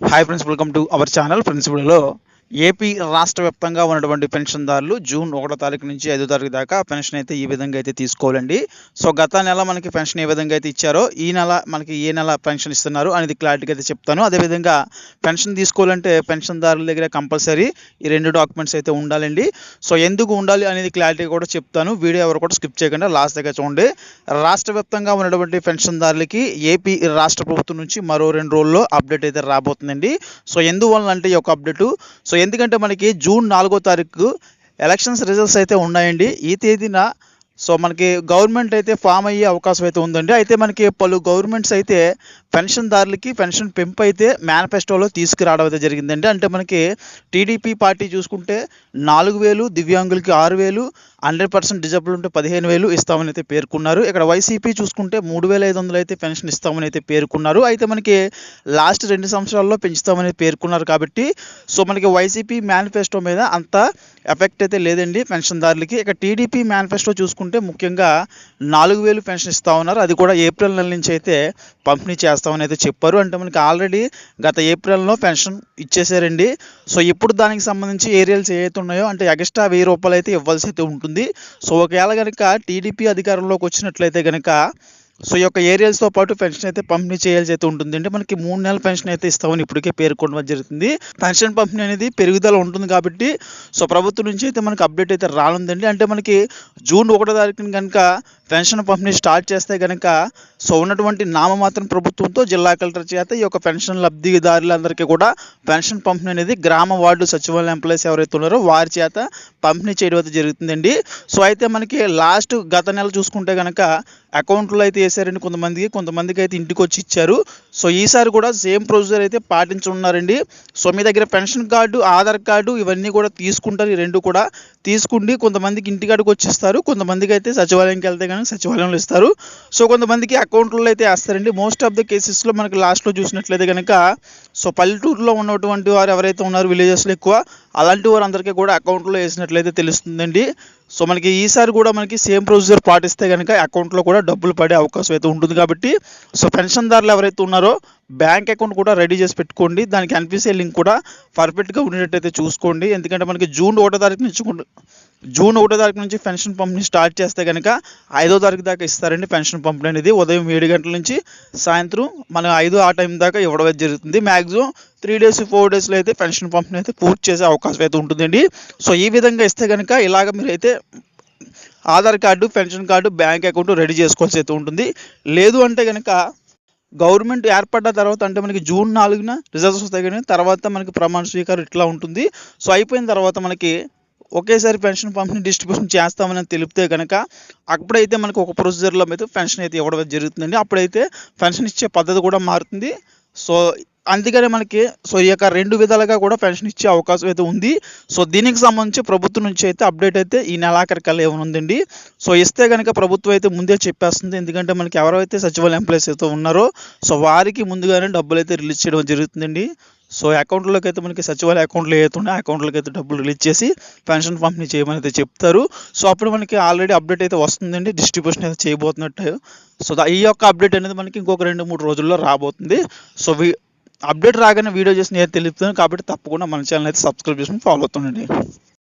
Hi friends, welcome to our channel. Friends, వీడియోలో AP రాష్ట్ర వ్యాప్తంగా ఉన్నటువంటి పెన్షన్దారులు జూన్ 1 తారీఖు నుంచి 5 తారీఖు దాకా పెన్షన్ అయితే ఈ విధంగా అయితే తీసుకోవాలండి. సో గత నెల మనకి పెన్షన్ ఏ విధంగా అయితే ఇచ్చారో ఈ నెల మనకి ఏ నెల పెన్షన్ ఇస్తున్నారు అనేది క్లారిటీగా అయితే చెప్తాను. అదేవిధంగా పెన్షన్ తీసుకోవాలంటే పెన్షన్దారుల దగ్గర కంపల్సరీ ఈ 2 డాక్యుమెంట్స్ అయితే ఉండాలండి. సో ఎందుకు ఉండాలి అనేది క్లారిటీ కూడా చెప్తాను. వీడియో ఎవరు కూడా స్కిప్ చేయకుండా లాస్ట్ దగ్గర చూడండి. రాష్ట్ర వ్యాప్తంగా ఉన్నటువంటి పెన్షన్దారులకి ఏపీ రాష్ట్ర ప్రభుత్వం నుంచి మరో 2 రోజుల్లో అప్డేట్ అయితే రాబోతుందండి. సో ఎందువల్ల అంటే ఈ యొక్క అప్డేటు, సో ఎందుకంటే మనకి జూన్ 4 తారీఖు ఎలక్షన్స్ రిజల్ట్స్ అయితే ఉన్నాయండి. ఈ తేదీన సో మనకి గవర్నమెంట్ అయితే ఫామ్ అయ్యే అవకాశం అయితే ఉందండి. అయితే మనకి పలు గవర్నమెంట్స్ అయితే పెన్షన్దారులకి పెన్షన్ పెంపు అయితే మేనిఫెస్టోలో తీసుకురావడం అయితే జరిగిందండి. అంటే మనకి టీడీపీ పార్టీ చూసుకుంటే 4,000, దివ్యాంగులకి 6,000, 100% డిజబుల్ ఉంటే 15,000 ఇస్తామని అయితే పేర్కొన్నారు. ఇక్కడ వైసీపీ చూసుకుంటే 3,500 అయితే పెన్షన్ ఇస్తామని అయితే పేర్కొన్నారు. అయితే మనకి లాస్ట్ 2 సంవత్సరాల్లో పెంచుతామని పేర్కొన్నారు కాబట్టి సో మనకి వైసీపీ మేనిఫెస్టో మీద అంత ఎఫెక్ట్ అయితే లేదండి పెన్షన్దారులకి. ఇక టీడీపీ మేనిఫెస్టో చూసుకుంటే ముఖ్యంగా 4,000 పెన్షన్ ఇస్తా ఉన్నారు. అది కూడా ఏప్రిల్ నెల నుంచి అయితే పంపిణీ చేస్తామని అయితే చెప్పారు. అంటే మనకి ఆల్రెడీ గత ఏప్రిల్లో పెన్షన్ ఇచ్చేసారండి. సో ఇప్పుడు దానికి సంబంధించి ఏరియాల్స్ ఏవైతే ఉన్నాయో అంటే ఎక్స్ట్రా 1,000 రూపాయలు అయితే ఇవ్వాల్సి అయితే ఉంటుంది. సో ఒకవేళ కనుక టీడీపీ అధికారంలోకి వచ్చినట్లయితే కనుక సో ఈ యొక్క ఏరియాస్తో పాటు పెన్షన్ అయితే పంపిణీ చేయాల్సి అయితే ఉంటుందండి. మనకి 3 నెలల పెన్షన్ అయితే ఇస్తామని ఇప్పటికే పేర్కొనడం జరుగుతుంది. పెన్షన్ పంపిణీ అనేది పెరుగుదల ఉంటుంది కాబట్టి సో ప్రభుత్వం నుంచి అయితే మనకి అప్డేట్ అయితే రానుందండి. అంటే మనకి జూన్ 1 తారీఖున కనుక పెన్షన్ పంపిణీ స్టార్ట్ చేస్తే కనుక సో ఉన్నటువంటి నామమాత్రం ప్రభుత్వంతో జిల్లా కలెక్టర్ చేత ఈ యొక్క పెన్షన్ లబ్ధిదారులందరికీ కూడా పెన్షన్ పంపిణీ అనేది గ్రామ వార్డు సచివాలయ ఎంప్లాయీస్ ఎవరైతే ఉన్నారో వారి చేత పంపిణీ చేయడం అయితే జరుగుతుందండి. సో అయితే మనకి లాస్ట్ గత నెల చూసుకుంటే కనుక అకౌంట్లో అయితే వేసారండి కొంతమందికి అయితే ఇంటికి వచ్చి ఇచ్చారు. సో ఈసారి కూడా సేమ్ ప్రొసీజర్ అయితే పాటించనున్నారండి. సో మీ దగ్గర పెన్షన్ కార్డు, ఆధార్ కార్డు ఇవన్నీ కూడా తీసుకుంటారు. ఈ 2 కూడా తీసుకుండి కొంతమందికి ఇంటికాడికి వచ్చి ఇస్తారు, కొంతమందికి అయితే సచివాలయంకి వెళ్తే కనుక సచివాలయంలో ఇస్తారు. సో కొంతమందికి అకౌంట్లో అయితే వేస్తారండి. మోస్ట్ ఆఫ్ ద కేసెస్లో మనకి లాస్ట్లో చూసినట్లయితే కనుక సో పల్లెటూరులో ఉన్నటువంటి వారు ఎవరైతే ఉన్నారో విలేజెస్లో ఎక్కువ అలాంటి వారందరికీ కూడా అకౌంట్లో వేసినట్లయితే తెలుస్తుందండి. సో మనకి ఈసారి కూడా మనకి సేమ్ ప్రొసీజర్ పాటిస్తే కనుక అకౌంట్లో కూడా డబ్బులు పడే అవకాశం అయితే ఉంటుంది కాబట్టి సో పెన్షన్దారులు ఎవరైతే ఉన్నారో బ్యాంక్ అకౌంట్ కూడా రెడీ చేసి పెట్టుకోండి. దానికి ఎన్పిసిఐ లింక్ కూడా పర్ఫెక్ట్గా ఉండేటట్టయితే చూసుకోండి. ఎందుకంటే మనకి జూన్ 1 తారీఖు నుంచి పెన్షన్ పంపిణీ స్టార్ట్ చేస్తే కనుక 5వ తారీఖు దాకా ఇస్తారండి. పెన్షన్ పంపిణీ అనేది ఉదయం 7 గంటల నుంచి సాయంత్రం మన 5 ఆ టైం దాకా ఇవ్వడం జరుగుతుంది. మ్యాక్సిమం 3 డేస్ 4 డేస్లో అయితే పెన్షన్ పంపిణీ అయితే పూర్తి చేసే అవకాశం అయితే ఉంటుందండి. సో ఈ విధంగా ఇస్తే కనుక ఇలాగ మీరైతే Aadhaar card, pension card, bank account ready చేసుకోవాల్సి అయితే ఉంటుంది. లేదు అంటే కనుక గవర్నమెంట్ ఏర్పడ్డ తర్వాత అంటే మనకి జూన్ 4న రిజల్ట్స్ వస్తాయి కానీ తర్వాత మనకి ప్రమాణ స్వీకారం ఇట్లా ఉంటుంది. సో అయిపోయిన తర్వాత మనకి ఒకేసారి పెన్షన్ పంపిణీ డిస్ట్రిబ్యూషన్ చేస్తామని తెలిపితే కనుక అప్పుడైతే మనకి ఒక ప్రొసీజర్లో అయితే పెన్షన్ అయితే ఇవ్వడం జరుగుతుందండి. అప్పుడైతే పెన్షన్ ఇచ్చే పద్ధతి కూడా మారుతుంది. సో అందుకనే మనకి సో ఈ యొక్క 2 విధాలుగా కూడా పెన్షన్ ఇచ్చే అవకాశం అయితే ఉంది. సో దీనికి సంబంధించి ప్రభుత్వం నుంచి అయితే అప్డేట్ అయితే ఈ నెలాఖరికల్లా ఏమనుందండి. సో ఇస్తే కనుక ప్రభుత్వం అయితే ముందే చెప్పేస్తుంది. ఎందుకంటే మనకి ఎవరైతే సచివాలయ ఎంప్లాయీస్ అయితే ఉన్నారో సో వారికి ముందుగానే డబ్బులు అయితే రిలీజ్ చేయడం జరుగుతుందండి. సో అకౌంట్లోకి అయితే మనకి సచివాలయ అకౌంట్లో ఏదైతే ఉన్నాయో అకౌంట్లోకి అయితే డబ్బులు రిలీజ్ చేసి పెన్షన్ పంపిణీ చేయమని అయితే చెప్తారు. సో అప్పుడు మనకి ఆల్రెడీ అప్డేట్ అయితే వస్తుందండి, డిస్ట్రిబ్యూషన్ అయితే చేయబోతున్నట్టు. సో ఈ యొక్క అప్డేట్ అనేది మనకి ఇంకొక 2-3 రోజుల్లో రాబోతుంది. సో అప్డేట్ రాగానే వీడియో చేసి నేను తెలుపుతాను కాబట్టి తప్పకుండా మన ఛానల్ అయితే సబ్స్క్రైబ్ చేసుకుని ఫాలో అవుతుండండి.